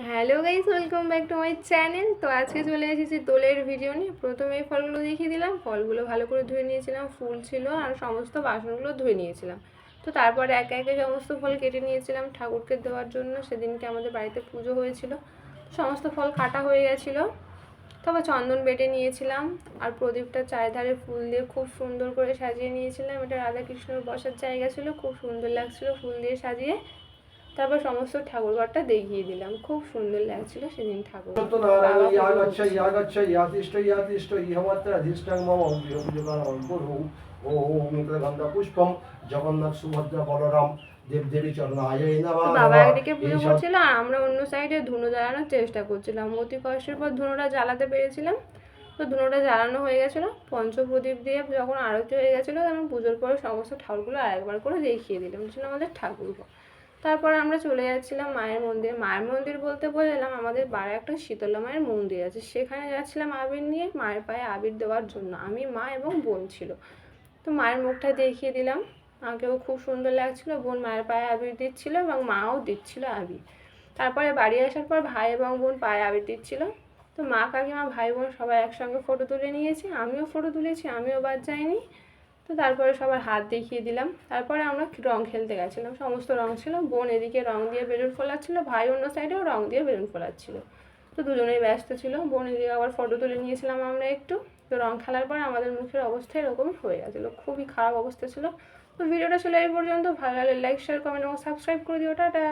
Hello guys, welcome back to my channel. তো আজকে চলে এসেছি দোলের ভিডিও নিয়ে। প্রথমে এই ফলগুলো দেখিয়ে দিলাম। ফলগুলো ভালো করে ধুয়ে নিয়েছিলাম, ফুল ছিল আর সমস্ত বাসনগুলো ধুয়ে নিয়েছিলাম। তো তারপরে একে একে সমস্ত ফল কেটে নিয়েছিলাম ঠাকুরকে দেওয়ার জন্য। সেদিনকে আমাদের বাড়িতে পুজো হয়েছিল, সমস্ত ফল কাটা হয়ে গেছিলো। তবে চন্দন বেটে নিয়েছিলাম আর প্রদীপটা চারিধারে ফুল দিয়ে খুব সুন্দর করে সাজিয়ে নিয়েছিলাম। এটা রাধাকৃষ্ণর বসার জায়গা ছিল, খুব সুন্দর লাগছিল ফুল দিয়ে সাজিয়ে। তারপর সমস্ত ঠাকুরঘরটা দেখিয়ে দিলাম, খুব সুন্দর লাগছিল সেদিন ঠাকুর। পুষ্পম জগন্নাথ সুভদ্রা বলরাম দেবদেবী চরণায় নমঃ। বাবা একদিকে পুজো করছিল আর আমরা অন্য সাইডে ধুনো জ্বালানোর চেষ্টা করছিলাম। অতি কষ্টের পর ধুনোটা জ্বালাতে পেরেছিলাম। তো ধুনোটা জ্বালানো হয়ে গেছিলো। পঞ্চপ্রদীপ দিয়ে যখন আরতি হয়ে গেছিলো, তখন পুজোর পরে সমস্ত ঠাকুরগুলো আরেকবার করে দেখিয়ে দিলাম। ছিল আমাদের ঠাকুরঘর। তারপর আমরা চলে যাচ্ছিলাম মায়ের মন্দিরে। মায়ের মন্দির বলতে বোঝালাম আমাদের বাড়ি একটা শীতলা মায়ের মন্দির আছে, সেখানে যাচ্ছিলাম আবির নিয়ে মায়ের পায়ে আবির দেওয়ার জন্য। আমি, মা এবং বোন ছিল। তো মায়ের মুখটা দেখিয়ে দিলাম। আমাকেও খুব সুন্দর লাগছিলো। বোন মায়ের পায়ে আবির দিচ্ছিলো এবং মাও দিচ্ছিলো আবির। তারপরে বাড়ি আসার পর ভাই এবং বোন পায়ে আবির দিচ্ছিলো। তো মা, কাকিমা, ভাই বোন সবাই একসঙ্গে ফটো তুলে নিয়েছি। আমিও ফটো তুলেছি, আমিও বাদ যাইনি। তো তারপরে সবার হাত দেখিয়ে দিলাম। তারপরে আমরা রং খেলতে গেছিলাম, সমস্ত রং ছিল। বোন এদিকে রং দিয়ে বেলুন ফোলাচ্ছিল, ভাই অন্য সাইডেও রং দিয়ে বেলুন ফোলাচ্ছিল। তো দুজনেই ব্যস্ত ছিল। বোন এদিকে আবার ফটো তুলে নিয়েছিলাম আমরা একটু। তো রং খেলার পর আমাদের মুখের অবস্থা এরকমই হয়ে গেছিলো, খুবই খারাপ অবস্থা ছিল। তো ভিডিওটা ছিল এই পর্যন্ত। ভালো লাগলে লাইক, শেয়ার, কমেন্ট এবং সাবস্ক্রাইব করে দিও। টাটা।